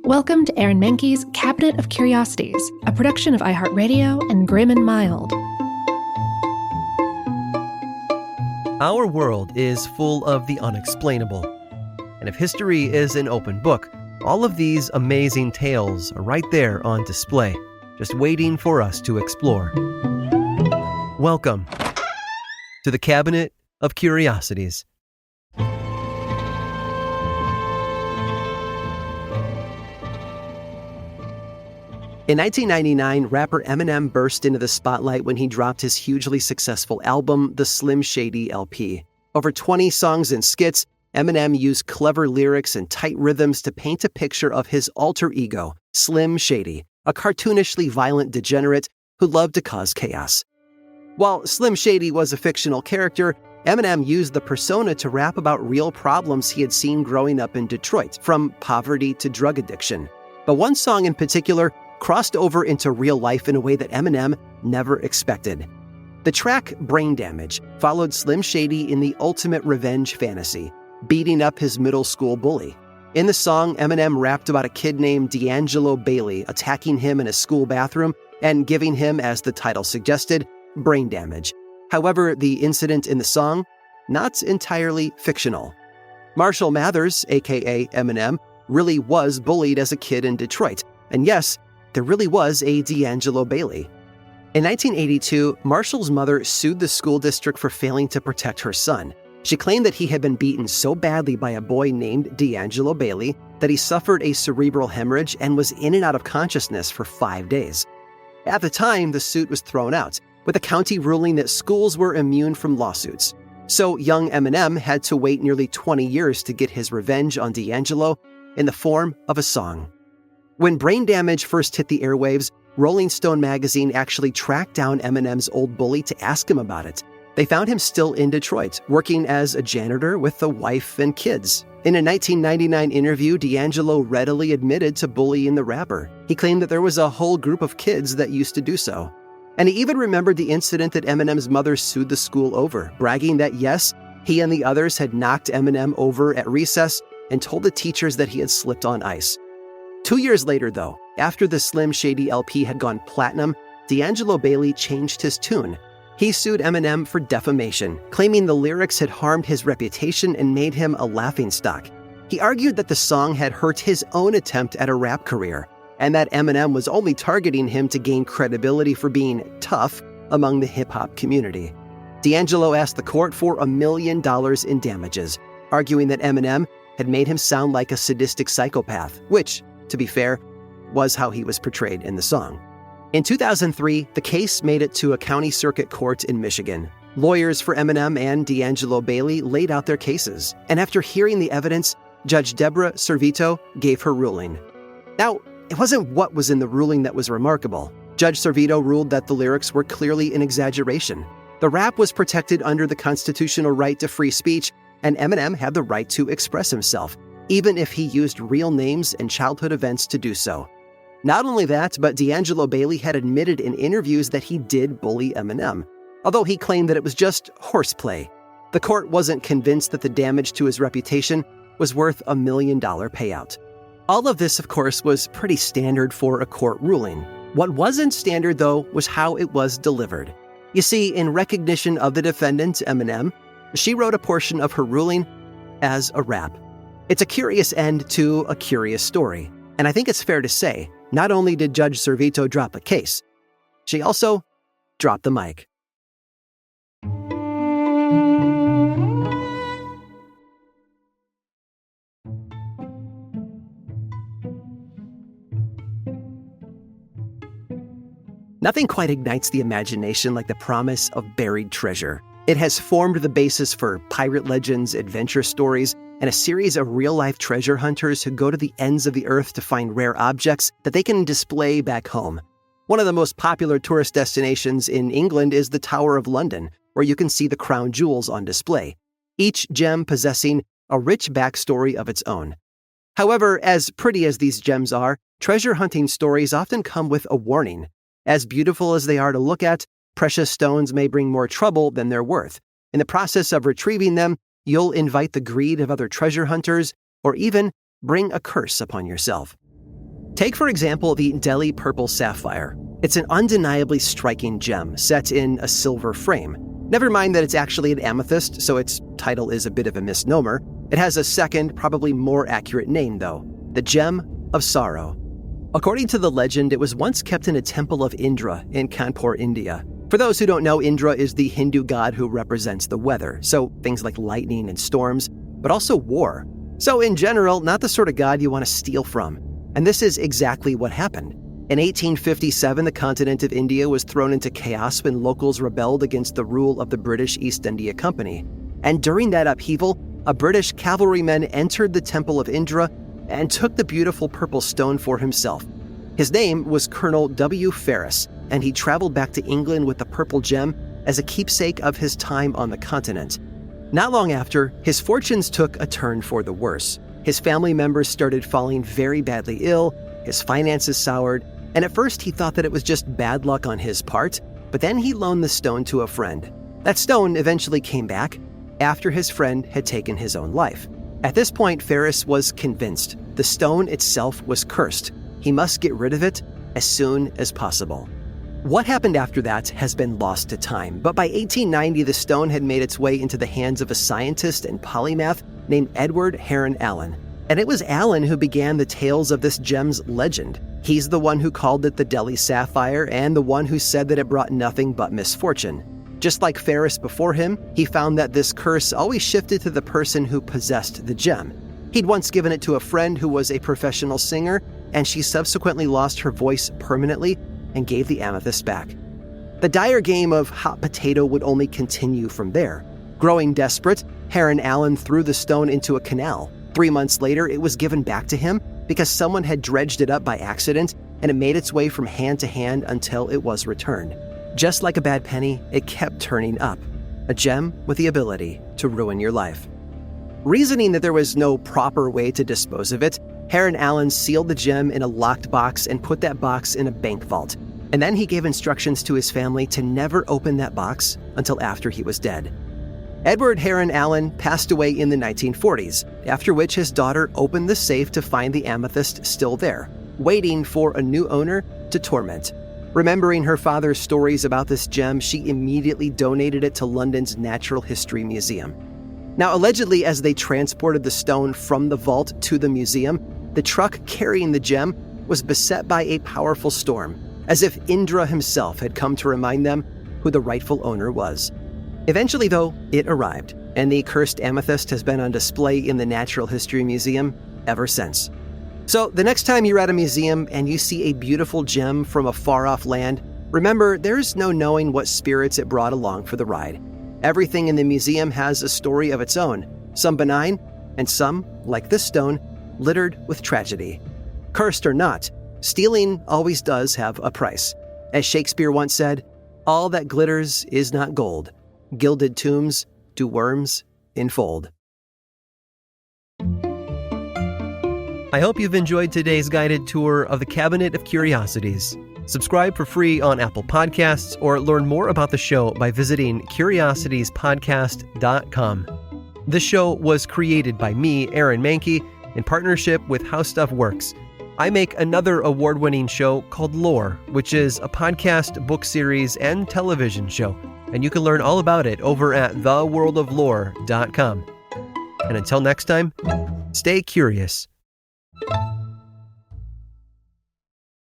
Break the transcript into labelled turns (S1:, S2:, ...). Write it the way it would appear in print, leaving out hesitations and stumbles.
S1: Welcome to Aaron Mahnke's Cabinet of Curiosities, a production of iHeartRadio and Grim and Mild.
S2: Our world is full of the unexplainable. And if history is an open book, all of these amazing tales are right there on display, just waiting for us to explore. Welcome to the Cabinet of Curiosities. In 1999, rapper Eminem burst into the spotlight when he dropped his hugely successful album, the Slim Shady LP. Over 20 songs and skits, Eminem used clever lyrics and tight rhythms to paint a picture of his alter ego, Slim Shady, a cartoonishly violent degenerate who loved to cause chaos. While Slim Shady was a fictional character, Eminem used the persona to rap about real problems he had seen growing up in Detroit, from poverty to drug addiction. But one song in particular crossed over into real life in a way that Eminem never expected. The track Brain Damage followed Slim Shady in the ultimate revenge fantasy, beating up his middle school bully. In the song, Eminem rapped about a kid named D'Angelo Bailey attacking him in a school bathroom and giving him, as the title suggested, brain damage. However, the incident in the song, not entirely fictional. Marshall Mathers, aka Eminem, really was bullied as a kid in Detroit, and yes, there really was a D'Angelo Bailey. In 1982, Marshall's mother sued the school district for failing to protect her son. She claimed that he had been beaten so badly by a boy named D'Angelo Bailey that he suffered a cerebral hemorrhage and was in and out of consciousness for 5 days. At the time, the suit was thrown out, with the county ruling that schools were immune from lawsuits. So young Eminem had to wait nearly 20 years to get his revenge on D'Angelo in the form of a song. When Brain Damage first hit the airwaves, Rolling Stone magazine actually tracked down Eminem's old bully to ask him about it. They found him still in Detroit, working as a janitor with a wife and kids. In a 1999 interview, D'Angelo readily admitted to bullying the rapper. He claimed that there was a whole group of kids that used to do so. And he even remembered the incident that Eminem's mother sued the school over, bragging that yes, he and the others had knocked Eminem over at recess and told the teachers that he had slipped on ice. 2 years later, though, after the Slim Shady LP had gone platinum, D'Angelo Bailey changed his tune. He sued Eminem for defamation, claiming the lyrics had harmed his reputation and made him a laughingstock. He argued that the song had hurt his own attempt at a rap career, and that Eminem was only targeting him to gain credibility for being tough among the hip-hop community. D'Angelo asked the court for $1 million in damages, arguing that Eminem had made him sound like a sadistic psychopath, which, to be fair, was how he was portrayed in the song. In 2003, the case made it to a county circuit court in Michigan. Lawyers for Eminem and D'Angelo Bailey laid out their cases, and after hearing the evidence, Judge Deborah Servito gave her ruling. Now, it wasn't what was in the ruling that was remarkable. Judge Servito ruled that the lyrics were clearly an exaggeration. The rap was protected under the constitutional right to free speech, and Eminem had the right to express himself, even if he used real names and childhood events to do so. Not only that, but D'Angelo Bailey had admitted in interviews that he did bully Eminem, although he claimed that it was just horseplay. The court wasn't convinced that the damage to his reputation was worth $1 million payout. All of this, of course, was pretty standard for a court ruling. What wasn't standard, though, was how it was delivered. You see, in recognition of the defendant, Eminem, she wrote a portion of her ruling as a rap. It's a curious end to a curious story, and I think it's fair to say, not only did Judge Servito drop the case, she also dropped the mic. Nothing quite ignites the imagination like the promise of buried treasure. It has formed the basis for pirate legends, adventure stories, and a series of real-life treasure hunters who go to the ends of the earth to find rare objects that they can display back home. One of the most popular tourist destinations in England is the Tower of London, where you can see the crown jewels on display, each gem possessing a rich backstory of its own. However, as pretty as these gems are, treasure hunting stories often come with a warning. As beautiful as they are to look at, precious stones may bring more trouble than they're worth. In the process of retrieving them, you'll invite the greed of other treasure hunters, or even bring a curse upon yourself. Take, for example, the Delhi purple sapphire. It's an undeniably striking gem set in a silver frame. Never mind that it's actually an amethyst, so its title is a bit of a misnomer. It has a second, probably more accurate name, though: the Gem of Sorrow. According to the legend, it was once kept in a temple of Indra in Kanpur, India. For those who don't know, Indra is the Hindu god who represents the weather, so things like lightning and storms, but also war. So in general, not the sort of god you want to steal from. And this is exactly what happened. In 1857, the continent of India was thrown into chaos when locals rebelled against the rule of the British East India Company. And during that upheaval, a British cavalryman entered the Temple of Indra and took the beautiful purple stone for himself. His name was Colonel W. Ferris, and he traveled back to England with the purple gem as a keepsake of his time on the continent. Not long after, his fortunes took a turn for the worse. His family members started falling very badly ill, his finances soured, and at first he thought that it was just bad luck on his part, but then he loaned the stone to a friend. That stone eventually came back after his friend had taken his own life. At this point, Ferris was convinced the stone itself was cursed. He must get rid of it as soon as possible. What happened after that has been lost to time, but by 1890, the stone had made its way into the hands of a scientist and polymath named Edward Heron Allen. And it was Allen who began the tales of this gem's legend. He's the one who called it the Delhi sapphire and the one who said that it brought nothing but misfortune. Just like Ferris before him, he found that this curse always shifted to the person who possessed the gem. He'd once given it to a friend who was a professional singer, and she subsequently lost her voice permanently and gave the amethyst back. The dire game of hot potato would only continue from there. Growing desperate, Heron Allen threw the stone into a canal. 3 months later, it was given back to him because someone had dredged it up by accident, and it made its way from hand to hand until it was returned. Just like a bad penny, it kept turning up. A gem with the ability to ruin your life. Reasoning that there was no proper way to dispose of it, Heron Allen sealed the gem in a locked box and put that box in a bank vault. And then he gave instructions to his family to never open that box until after he was dead. Edward Heron Allen passed away in the 1940s, after which his daughter opened the safe to find the amethyst still there, waiting for a new owner to torment. Remembering her father's stories about this gem, she immediately donated it to London's Natural History Museum. Now, allegedly, as they transported the stone from the vault to the museum, the truck carrying the gem was beset by a powerful storm, as if Indra himself had come to remind them who the rightful owner was. Eventually, though, it arrived, and the cursed amethyst has been on display in the Natural History Museum ever since. So, the next time you're at a museum and you see a beautiful gem from a far-off land, remember, there's no knowing what spirits it brought along for the ride. Everything in the museum has a story of its own, some benign, and some, like this stone, littered with tragedy. Cursed or not, stealing always does have a price. As Shakespeare once said, "All that glitters is not gold. Gilded tombs do worms enfold." I hope you've enjoyed today's guided tour of the Cabinet of Curiosities. Subscribe for free on Apple Podcasts or learn more about the show by visiting curiositiespodcast.com. This show was created by me, Aaron Mahnke, in partnership with How Stuff Works. I make another award-winning show called Lore, which is a podcast, book series, and television show, and you can learn all about it over at theworldoflore.com. And until next time, stay curious.